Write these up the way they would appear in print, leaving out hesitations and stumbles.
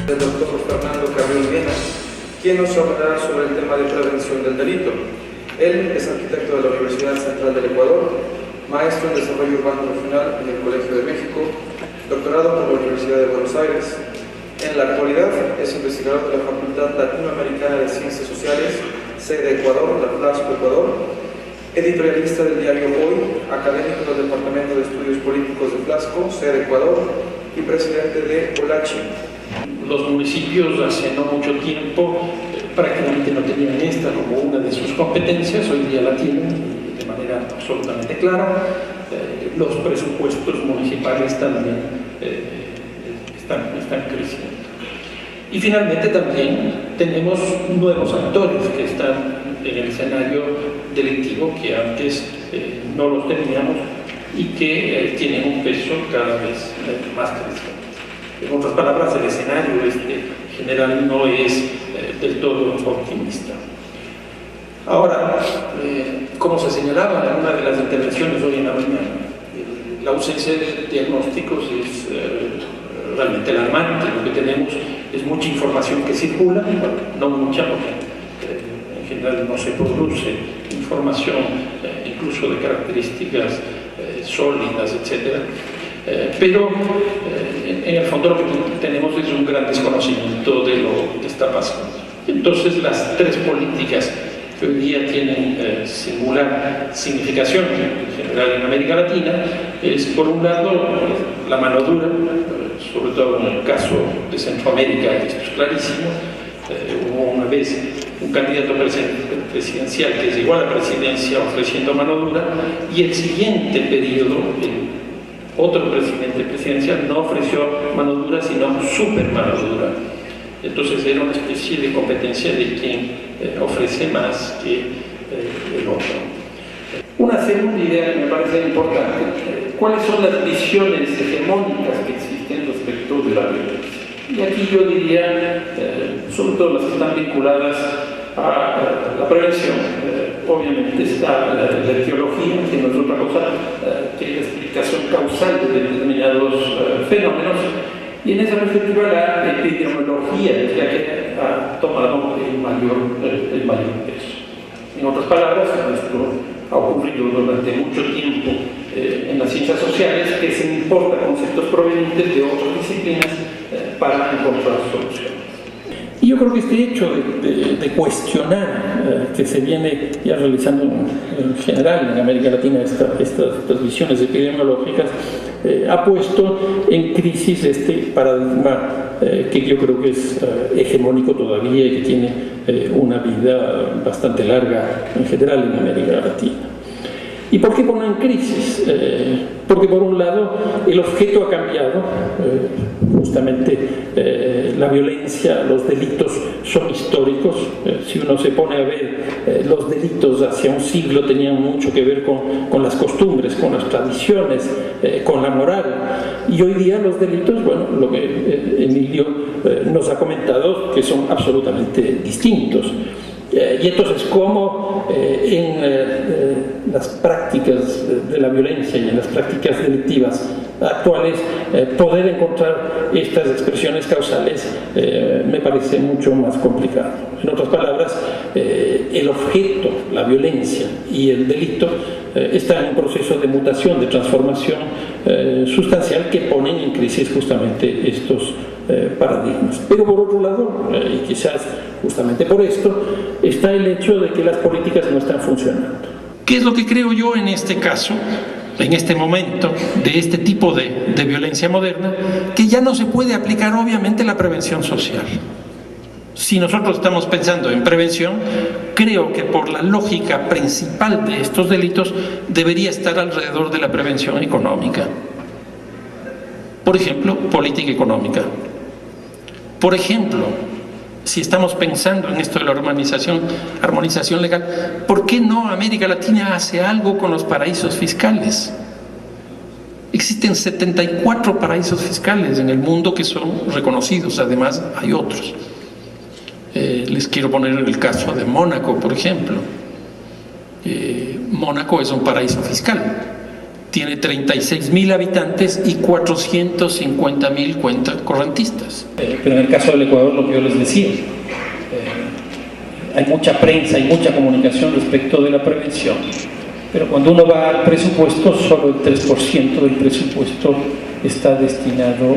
El doctor Fernando Carrión Vena, quien nos hablará sobre el tema de prevención del delito. Él es arquitecto de la Universidad Central del Ecuador, maestro en Desarrollo Urbano Regional en el Colegio de México, doctorado por la Universidad de Buenos Aires. En la actualidad es investigador de la Facultad Latinoamericana de Ciencias Sociales, sede Ecuador, la FLASCO Ecuador, editorialista del diario Hoy, académico del Departamento de Estudios Políticos de FLASCO, sede Ecuador, y presidente de OLACHI. Los municipios hace no mucho tiempo prácticamente no tenían esta como una de sus competencias, hoy día la tienen de manera absolutamente clara. Los presupuestos municipales también están creciendo. Y finalmente también tenemos nuevos actores que están en el escenario delictivo que antes no los teníamos y que tienen un peso cada vez más creciente. En otras palabras, el escenario general no es del todo optimista. Ahora, como se señalaba en una de las intervenciones hoy en la mañana, la ausencia de diagnósticos es realmente alarmante. Lo que tenemos es mucha información que circula, no mucha, porque en general no se produce información incluso de características sólidas, etc. Pero en el fondo lo que tenemos es un gran desconocimiento de lo que está pasando. Entonces las tres políticas que hoy día tienen singular significación en general en América Latina es, por un lado, la mano dura, sobre todo en el caso de Centroamérica, esto es clarísimo. Hubo una vez un candidato presidencial que llegó a la presidencia ofreciendo mano dura, y el siguiente periodo otro presidente presidencial no ofreció mano dura, sino super mano dura. Entonces era una especie de competencia de quien ofrece más que el otro. Una segunda idea que me parece importante: ¿cuáles son las visiones hegemónicas que existen respecto de la violencia? Y aquí yo diría, sobre todo las que están vinculadas a la prevención. Obviamente está la etiología, que no es otra cosa que la explicación causal de determinados fenómenos, y en esa perspectiva la epidemiología es la que ha tomado el mayor peso. En otras palabras, esto ha ocurrido durante mucho tiempo en las ciencias sociales, que se importa conceptos provenientes de otras disciplinas para encontrar soluciones. Y yo creo que este hecho de cuestionar que se viene ya realizando en general en América Latina estas visiones epidemiológicas ha puesto en crisis este paradigma que yo creo que es hegemónico todavía y que tiene una vida bastante larga en general en América Latina. ¿Y por qué pone en crisis? Porque por un lado el objeto ha cambiado, justamente la violencia, los delitos son históricos. Si uno se pone a ver, los delitos hacia un siglo tenían mucho que ver con las costumbres, con las tradiciones, con la moral, y hoy día los delitos, bueno, lo que Emilio nos ha comentado, que son absolutamente distintos. Y entonces, ¿cómo en las prácticas de la violencia y en las prácticas delictivas actuales poder encontrar estas expresiones causales me parece mucho más complicado? En otras palabras, el objeto, la violencia y el delito están en un proceso de mutación, de transformación sustancial que ponen en crisis justamente estos paradigmas. Pero por otro lado, y quizás justamente por esto, está el hecho de que las políticas no están funcionando. ¿Qué es lo que creo yo en este caso, en este momento, de este tipo de violencia moderna? Que ya no se puede aplicar obviamente la prevención social. Si nosotros estamos pensando en prevención, creo que por la lógica principal de estos delitos debería estar alrededor de la prevención económica. Por ejemplo, política económica. Por ejemplo, si estamos pensando en esto de la armonización legal, ¿por qué no América Latina hace algo con los paraísos fiscales? Existen 74 paraísos fiscales en el mundo que son reconocidos, además hay otros. Les quiero poner el caso de Mónaco, por ejemplo. Mónaco es un paraíso fiscal. tiene 36.000 habitantes y 450.000 cuentas correntistas. Pero en el caso del Ecuador, lo que yo les decía, hay mucha prensa y mucha comunicación respecto de la prevención, pero cuando uno va al presupuesto, solo el 3% del presupuesto está destinado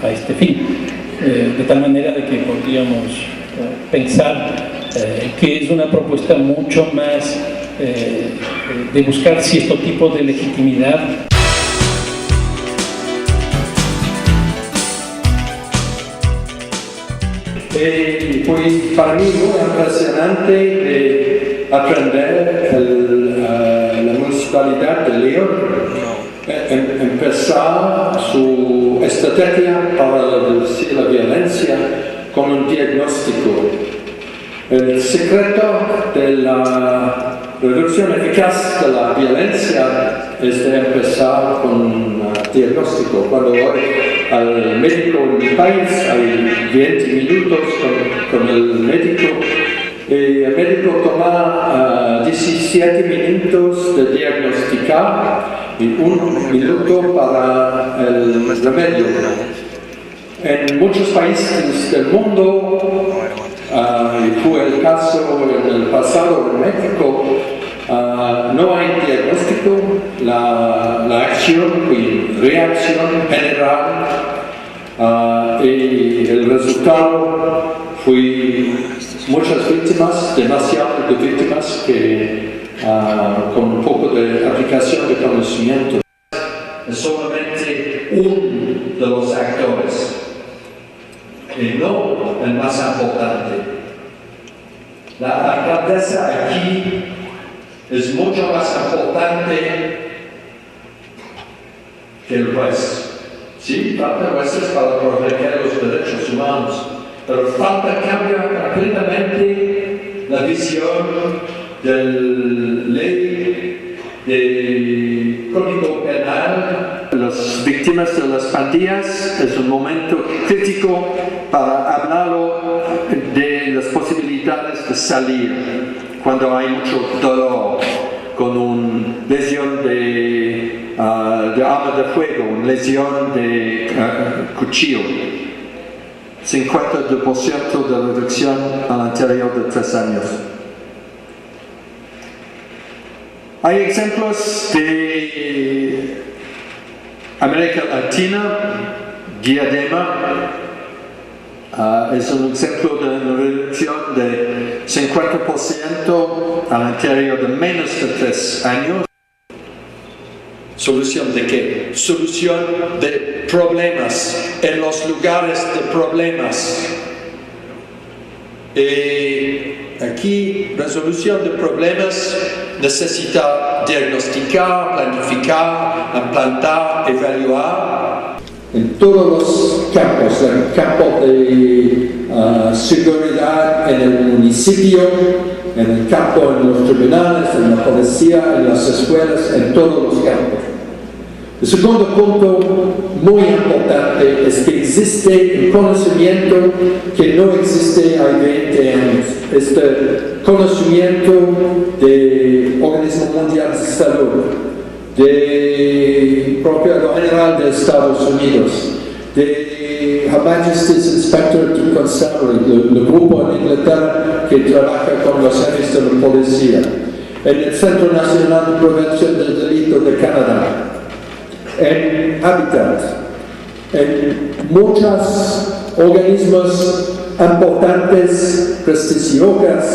a este fin, de tal manera de que podríamos pensar que es una propuesta mucho más de buscar cierto tipo de legitimidad. Fue para mí muy impresionante de aprender la municipalidad de León empezar su estrategia para reducir la violencia con un diagnóstico. El secreto de la reducción eficaz de la violencia es de empezar con un diagnóstico. Cuando voy al médico en mi país hay 20 minutos con el médico y el médico toma 17 minutos de diagnosticar y 1 minuto para el remedio. En muchos países del mundo, y fue el caso en el pasado en México, no hay diagnóstico, la acción y reacción general, y el resultado fue muchas víctimas, demasiadas víctimas que con un poco de aplicación de conocimiento. Es solamente uno de los actores y no el más importante. La alcaldesa aquí es mucho más importante que el juez. Sí, falta jueces para proteger los derechos humanos, pero falta cambiar completamente la visión de la ley de Código Penal. Las víctimas de las pandillas es un momento crítico para hablar de las posibilidades de salir cuando hay mucho dolor, con una lesión de arma de fuego, una lesión de cuchillo. 50% de reducción al interior de 3 años. Hay ejemplos de América Latina. Diadema es un ejemplo de una reducción de 50% al interior de menos de 3 años. ¿Solución de qué? Solución de problemas en los lugares de problemas. Aquí, resolución de problemas necesita diagnosticar, planificar, implantar, evaluar. En todos los campos, el campo de seguridad en el municipio, en el campo, en los tribunales, en la policía, en las escuelas, en todos los campos. El segundo punto muy importante es que existe un conocimiento que no existe hace 20 años. Este conocimiento del Organismo Mundial de Salud, del Procurador General de Estados Unidos, de Her Majesty's Inspector to Constabulary, el grupo en Inglaterra que trabaja con los jefes de la policía, en el Centro Nacional de Prevención del Delito de Canadá, en Habitat, en muchos organismos importantes, prestigiosos,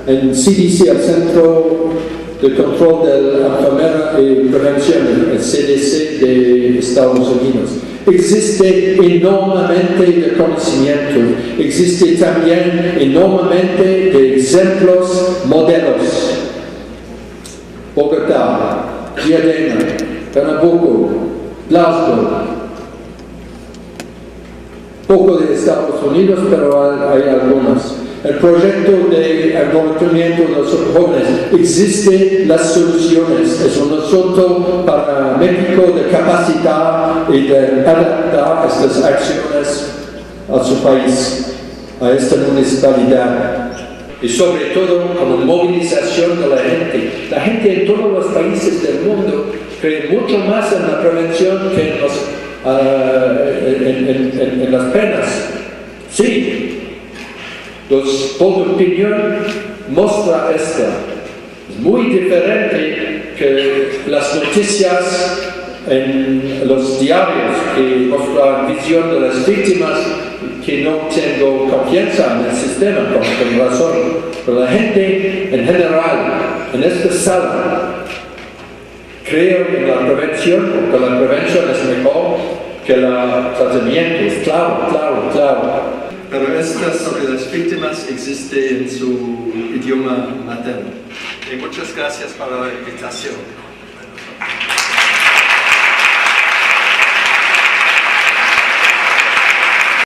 en CDC, el Centro de Control de la Enfermedad y Prevención, el CDC de Estados Unidos. Existe enormemente de conocimiento, existe también enormemente de ejemplos, modelos. Bogotá, Diadema, Pernambuco, Glasgow, poco de Estados Unidos, pero hay algunos. El proyecto de involucramiento de los jóvenes, existen las soluciones, es un asunto para México de capacitar y de adaptar estas acciones a su país, a esta municipalidad. Y sobre todo como movilización de la gente en todos los países del mundo creen mucho más en la prevención que en las penas. Sí, los polls de opinión muestra esto. Es muy diferente que las noticias en los diarios que muestran visión de las víctimas, que no tengo confianza en el sistema, con razón. Pero la gente en general, en esta sala, creo en la prevención, porque la prevención es mejor que el tratamiento. Es claro. Pero esta sobre las víctimas existe en su idioma materno. Y muchas gracias por la invitación.